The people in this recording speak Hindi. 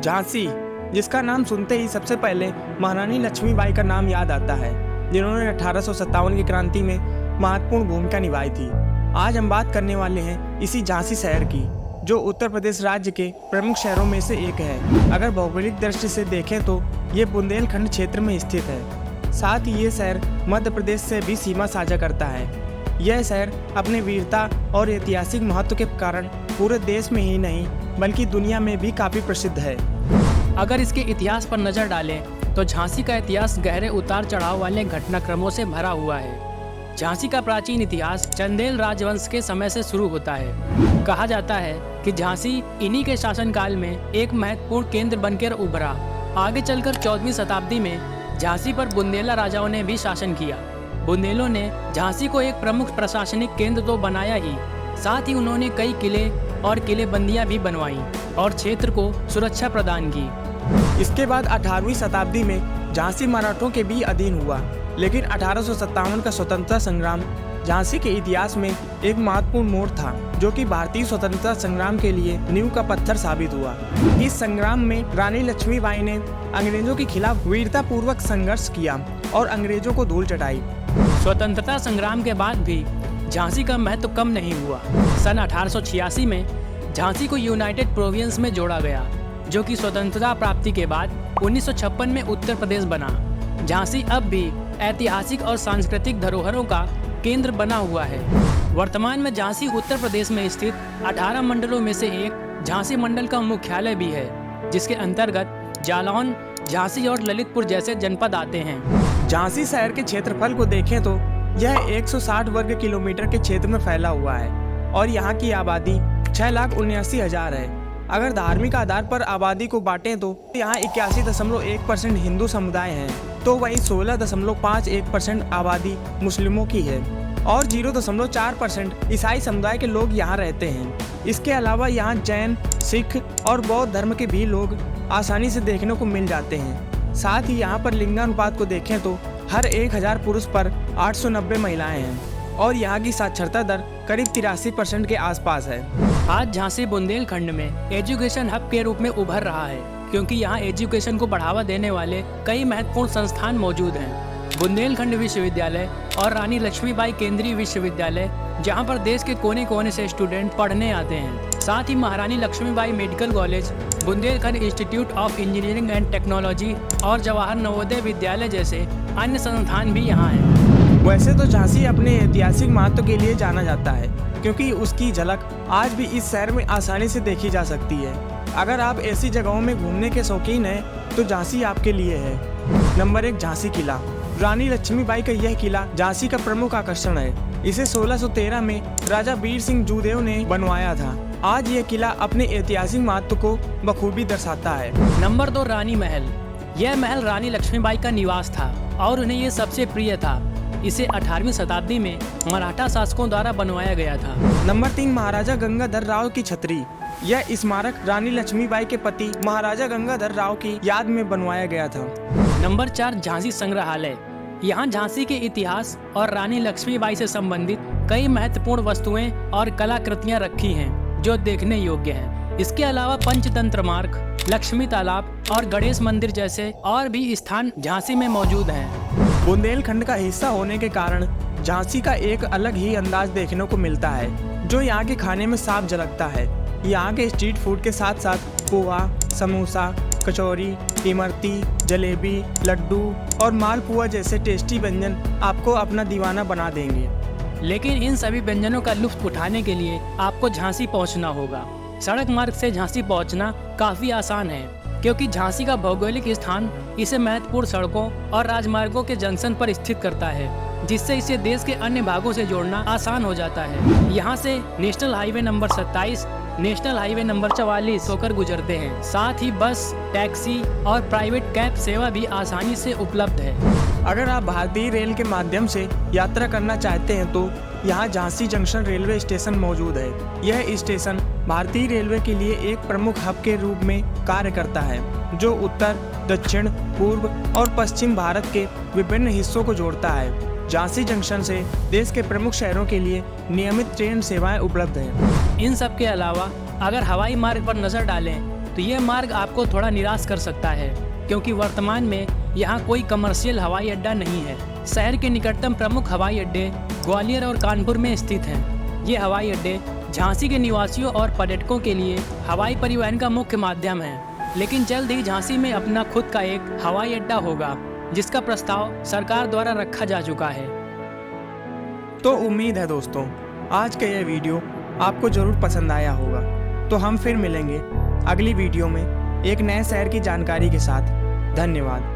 झांसी, जिसका नाम सुनते ही सबसे पहले महारानी लक्ष्मीबाई का नाम याद आता है, जिन्होंने 1857 की क्रांति में महत्वपूर्ण भूमिका निभाई थी। आज हम बात करने वाले हैं इसी झांसी शहर की, जो उत्तर प्रदेश राज्य के प्रमुख शहरों में से एक है। अगर भौगोलिक दृष्टि से देखें तो ये बुंदेलखंड क्षेत्र में स्थित है। साथ ही ये शहर मध्य प्रदेश से भी सीमा साझा करता है। यह शहर अपने वीरता और ऐतिहासिक महत्व के कारण पूरे देश में ही नहीं बल्कि दुनिया में भी काफ़ी प्रसिद्ध है। अगर इसके इतिहास पर नज़र डालें तो झांसी का इतिहास गहरे उतार चढ़ाव वाले घटनाक्रमों से भरा हुआ है। झांसी का प्राचीन इतिहास चंदेल राजवंश के समय से शुरू होता है। कहा जाता है कि झांसी इन्हीं के शासनकाल में एक महत्वपूर्ण केंद्र बनकर उभरा। आगे चलकर 14वीं शताब्दी में झांसी पर बुंदेला राजाओं ने भी शासन किया। बुंदेलों ने झांसी को एक प्रमुख प्रशासनिक केंद्र तो बनाया ही, साथ ही उन्होंने कई किले और किलेबंदियां भी बनवाई और क्षेत्र को सुरक्षा प्रदान की। इसके बाद 18वीं शताब्दी में झांसी मराठों के भी अधीन हुआ, लेकिन 1857 का स्वतंत्रता संग्राम झांसी के इतिहास में एक महत्वपूर्ण मोड़ था, जो कि भारतीय स्वतंत्रता संग्राम के लिए नींव का पत्थर साबित हुआ। इस संग्राम में रानी लक्ष्मीबाई ने अंग्रेजों के खिलाफ वीरतापूर्वक संघर्ष किया और अंग्रेजों को धूल चटाई। स्वतंत्रता संग्राम के बाद भी झांसी का महत्व कम नहीं हुआ। सन 1886 में झांसी को यूनाइटेड प्रोविंस में जोड़ा गया, जो कि स्वतंत्रता प्राप्ति के बाद 1956 में उत्तर प्रदेश बना। झांसी अब भी ऐतिहासिक और सांस्कृतिक धरोहरों का केंद्र बना हुआ है। वर्तमान में झांसी उत्तर प्रदेश में स्थित 18 मंडलों में से एक झांसी मंडल का मुख्यालय भी है, जिसके अंतर्गत जालौन, झांसी और ललितपुर जैसे जनपद आते हैं। झांसी शहर के क्षेत्रफल को देखें तो यह 160 वर्ग किलोमीटर के क्षेत्र में फैला हुआ है और यहाँ की आबादी 6,79,000 है। अगर धार्मिक आधार पर आबादी को बांटें तो यहाँ 81.1% हिंदू समुदाय है, तो वहीं 16.51% आबादी मुस्लिमों की है और 0.4% ईसाई समुदाय के लोग यहाँ रहते हैं। इसके अलावा यहाँ जैन, सिख और बौद्ध धर्म के भी लोग आसानी से देखने को मिल जाते हैं। साथ ही यहाँ पर लिंगानुपात को देखें तो हर 1000 पुरुष पर 890 महिलाएं हैं और यहाँ की साक्षरता दर करीब 83% के आसपास है। आज झांसी बुंदेलखंड में एजुकेशन हब के रूप में उभर रहा है, क्योंकि यहाँ एजुकेशन को बढ़ावा देने वाले कई महत्वपूर्ण संस्थान मौजूद हैं। बुंदेलखंड विश्वविद्यालय और रानी लक्ष्मीबाई केंद्रीय विश्वविद्यालय, जहाँ पर देश के कोने कोने से स्टूडेंट पढ़ने आते हैं। साथ ही Maharani Laxmibai medical college, Bundelkhand institute of engineering and technology और जवाहर नवोदय विद्यालय जैसे अन्य संस्थान भी यहाँ हैं। वैसे तो झांसी अपने ऐतिहासिक महत्व के लिए जाना जाता है, क्योंकि उसकी झलक आज भी इस शहर में आसानी से देखी जा सकती है। अगर आप ऐसी जगहों में घूमने के शौकीन हैं तो झांसी आपके लिए है। नंबर 1, झांसी किला। रानी लक्ष्मीबाई का यह किला झांसी का प्रमुख आकर्षण है। इसे 1613 में राजा वीर सिंह जूदेव ने बनवाया था। आज यह किला अपने ऐतिहासिक महत्व को बखूबी दर्शाता है। नंबर 2, रानी महल। यह महल रानी लक्ष्मीबाई का निवास था और उन्हें यह सबसे प्रिय था। इसे 18वीं शताब्दी में मराठा शासकों द्वारा बनवाया गया था। नंबर 3, महाराजा गंगाधर राव की छतरी। यह स्मारक रानी लक्ष्मीबाई के पति महाराजा गंगाधर राव की याद में बनवाया गया था। नंबर 4, झांसी संग्रहालय। यहाँ झांसी के इतिहास और रानी लक्ष्मीबाई से संबंधित कई महत्वपूर्ण वस्तुएं और कलाकृतियाँ रखी हैं, जो देखने योग्य हैं। इसके अलावा पंचतंत्र मार्ग, लक्ष्मी तालाब और गणेश मंदिर जैसे और भी स्थान झांसी में मौजूद हैं। बुंदेलखंड का हिस्सा होने के कारण झांसी का एक अलग ही अंदाज देखने को मिलता है, जो यहाँ के खाने में साफ झलकता है। यहाँ के स्ट्रीट फूड के साथ साथ पोहा, समोसा, कचौरी, इमरती, जलेबी, लड्डू और मालपुआ जैसे टेस्टी व्यंजन आपको अपना दीवाना बना देंगे। लेकिन इन सभी व्यंजनों का लुत्फ उठाने के लिए आपको झांसी पहुँचना होगा। सड़क मार्ग से झांसी पहुँचना काफ़ी आसान है, क्योंकि झांसी का भौगोलिक स्थान इसे महत्वपूर्ण सड़कों और राजमार्गों के जंक्शन पर स्थित करता है, जिससे इसे देश के अन्य भागों से जोड़ना आसान हो जाता है। यहाँ से national highway number 27, national highway number 44 होकर गुजरते हैं। साथ ही बस, टैक्सी और प्राइवेट कैब सेवा भी आसानी से उपलब्ध है। अगर आप भारतीय रेल के माध्यम से यात्रा करना चाहते हैं तो यहाँ झांसी जंक्शन रेलवे स्टेशन मौजूद है। यह स्टेशन भारतीय रेलवे के लिए एक प्रमुख हब के रूप में कार्य करता है, जो उत्तर, दक्षिण, पूर्व और पश्चिम भारत के विभिन्न हिस्सों को जोड़ता है। झांसी जंक्शन से देश के प्रमुख शहरों के लिए नियमित ट्रेन सेवाएं उपलब्ध हैं। इन सब के अलावा अगर हवाई मार्ग पर नजर डालें तो ये मार्ग आपको थोड़ा निराश कर सकता है, क्योंकि वर्तमान में यहाँ कोई कमर्शियल हवाई अड्डा नहीं है। शहर के निकटतम प्रमुख हवाई अड्डे ग्वालियर और कानपुर में स्थित हैं। ये हवाई अड्डे झांसी के निवासियों और पर्यटकों के लिए हवाई परिवहन का मुख्य माध्यम है। लेकिन जल्द ही झांसी में अपना खुद का एक हवाई अड्डा होगा, जिसका प्रस्ताव सरकार द्वारा रखा जा चुका है। तो उम्मीद है दोस्तों, आज का यह वीडियो आपको ज़रूर पसंद आया होगा। तो हम फिर मिलेंगे अगली वीडियो में एक नए शहर की जानकारी के साथ। धन्यवाद।